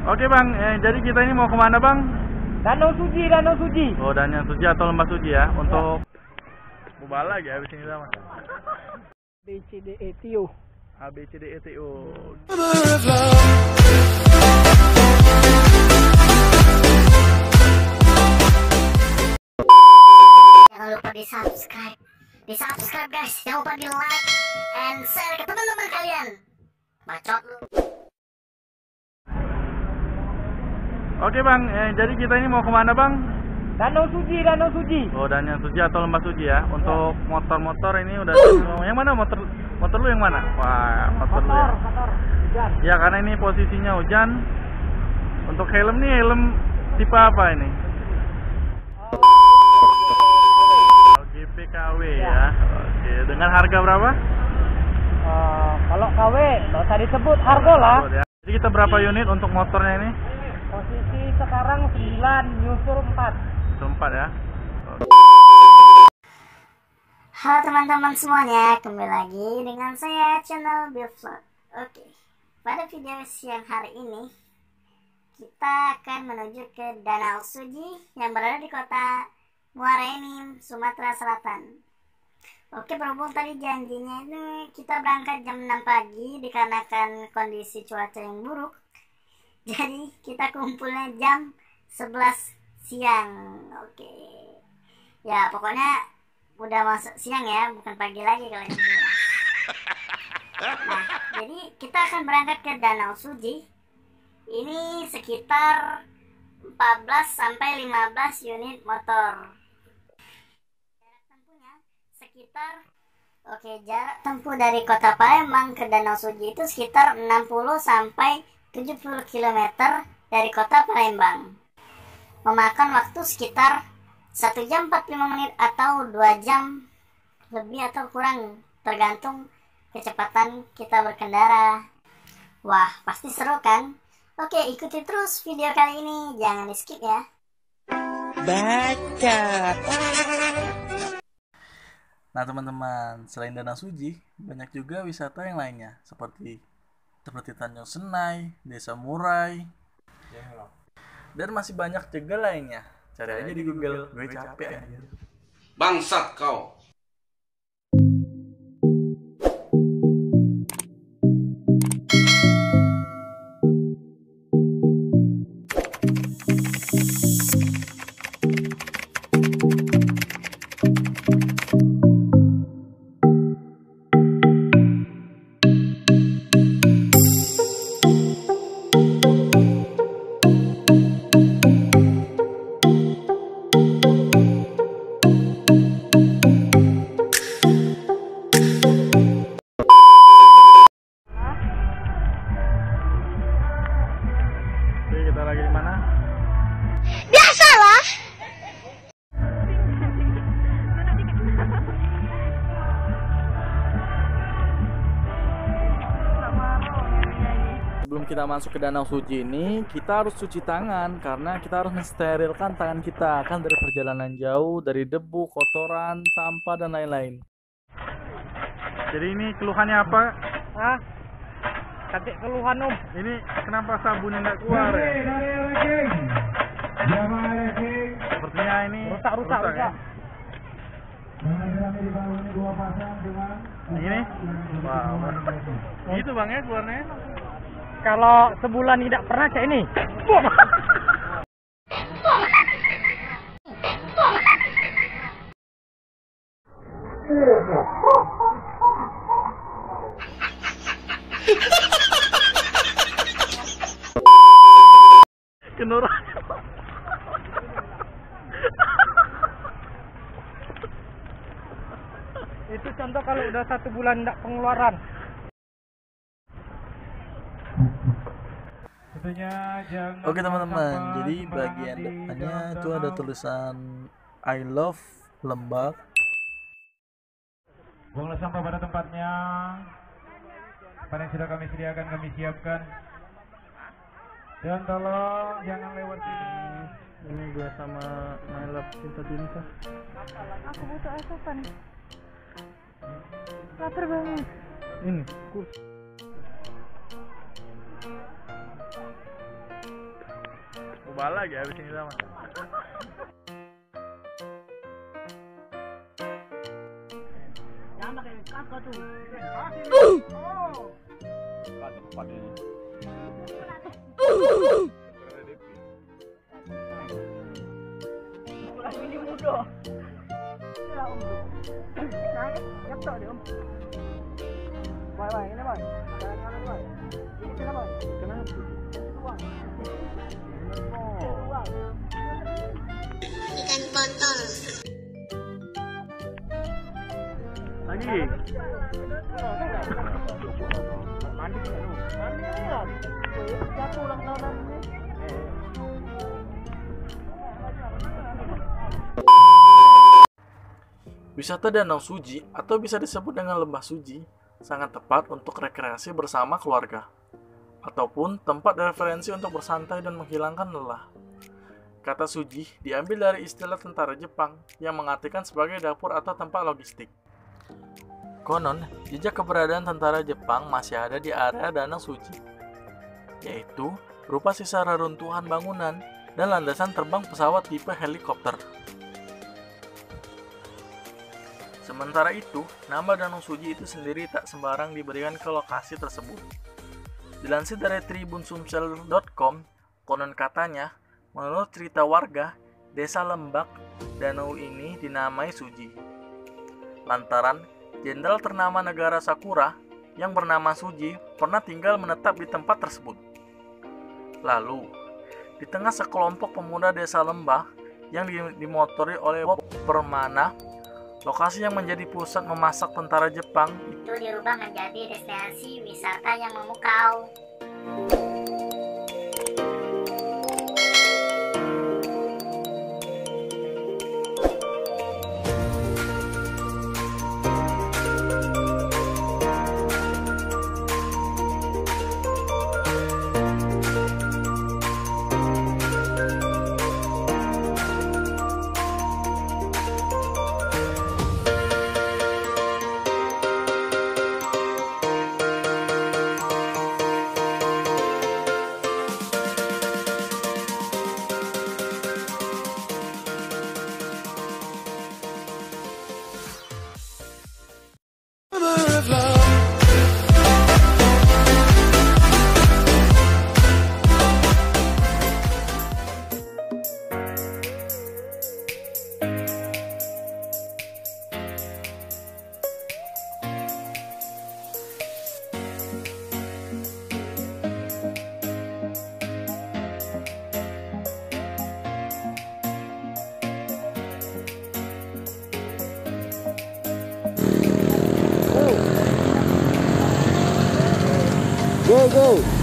Oke bang, jadi kita ini mau kemana bang? Danau Suji, Danau Suji. Oh, Danau Suji atau Lembah Suji ya? Untuk mobile lagi habis ini sama. BCDETO. ABCDETO. Jangan lupa di subscribe guys, jangan lupa di like and share ke teman-teman kalian. Bacot lu. Oke bang, jadi kita ini mau kemana bang? Danau Suji, Danau Suji. Oh, Danau Suji atau Lembah Suji ya? Untuk motor-motor ini udah yang mana motor lu yang mana? Wah, motor lu ya. Motor, hujan. Ya karena ini posisinya hujan. Untuk helm nih, helm tipe apa ini? GPKW ya. Oke, dengan harga berapa? Kalau KW, nggak usah disebut harga lah. Ya. Jadi kita berapa unit untuk motornya ini? Posisi sekarang 9, nyusul 4. 4 ya. Halo teman-teman semuanya, kembali lagi dengan saya channel Billvlog. Oke, pada video siang hari ini kita akan menuju ke Danau Suji yang berada di kota Muara Enim, Sumatera Selatan. Oke, berhubung tadi janjinya itu kita berangkat jam 6 pagi dikarenakan kondisi cuaca yang buruk. Jadi kita kumpulnya jam 11 siang. Oke. Ya, pokoknya udah masuk siang ya, bukan pagi lagi kalau ini. Nah, jadi kita akan berangkat ke Danau Suji. Ini sekitar 14 sampai 15 unit motor. Jarak tempuhnya sekitar jarak tempuh dari Kota Palembang ke Danau Suji itu sekitar 60 sampai 70 km dari Kota Palembang. Memakan waktu sekitar 1 jam 45 menit atau 2 jam lebih atau kurang, tergantung kecepatan kita berkendara. Wah, pasti seru kan? Oke, ikuti terus video kali ini, jangan di skip ya. Baca. Nah teman-teman, selain Danau Suji, banyak juga wisata yang lainnya seperti Tanjung Senai, Desa Murai, dan masih banyak juga lainnya. Cari aja di Google, gue capek aja. Bangsat kau. Kita lagi di mana? Biasalah. Sebelum kita masuk ke Danau Suji ini, kita harus cuci tangan karena kita harus mensterilkan tangan kita kan dari perjalanan jauh, dari debu, kotoran, sampah dan lain-lain. Jadi ini keluhannya apa? Hah? Kakek keluhan om. Ini kenapa sabunnya nggak keluar ya? Sepertinya ini Rusak. ya? Ini? Wow. Gitu bang ya keluarnya? Kalau sebulan tidak pernah cek ini. Kenora. Itu contoh kalau udah 1 bulan tidak pengeluaran. Oke teman-teman, jadi bagian depannya itu ada tulisan I love Lembak. Buanglah sampah pada tempatnya. Pada yang sudah kami sediakan, kami siapkan. Dan tolong jangan lewat sini. Ini gue sama My Love Cinta. Aku butuh asupan. Lapar banget. Ini kursi. Lupa lagi habis ini sama. Ini mudah. Ya, Om. Nah, nyetok dia, Om. Boy, ini, Boy. Jangan Boy. Ini kenapa, Boy? Kenapa? Uang. Uang. Ikan kontol. Lagi. Mandi dulu. Mandi dulu. Jatuh ulang tahun ini. Wisata Danau Suji atau bisa disebut dengan Lembah Suji sangat tepat untuk rekreasi bersama keluarga ataupun tempat referensi untuk bersantai dan menghilangkan lelah. Kata Suji diambil dari istilah tentara Jepang yang mengartikan sebagai dapur atau tempat logistik. Konon, jejak keberadaan tentara Jepang masih ada di area Danau Suji, yaitu berupa sisa reruntuhan bangunan dan landasan terbang pesawat tipe helikopter. Sementara itu, nama Danau Suji itu sendiri tak sembarang diberikan ke lokasi tersebut. Dilansir dari tribunsumsel.com, konon katanya, menurut cerita warga, desa Lembak, danau ini dinamai Suji. Lantaran, jenderal ternama negara Sakura yang bernama Suji pernah tinggal menetap di tempat tersebut. Lalu, di tengah sekelompok pemuda desa Lembah yang dimotori oleh Bob Permana, lokasi yang menjadi pusat memasak tentara Jepang Itu dirubah menjadi destinasi wisata yang memukau. Go, go.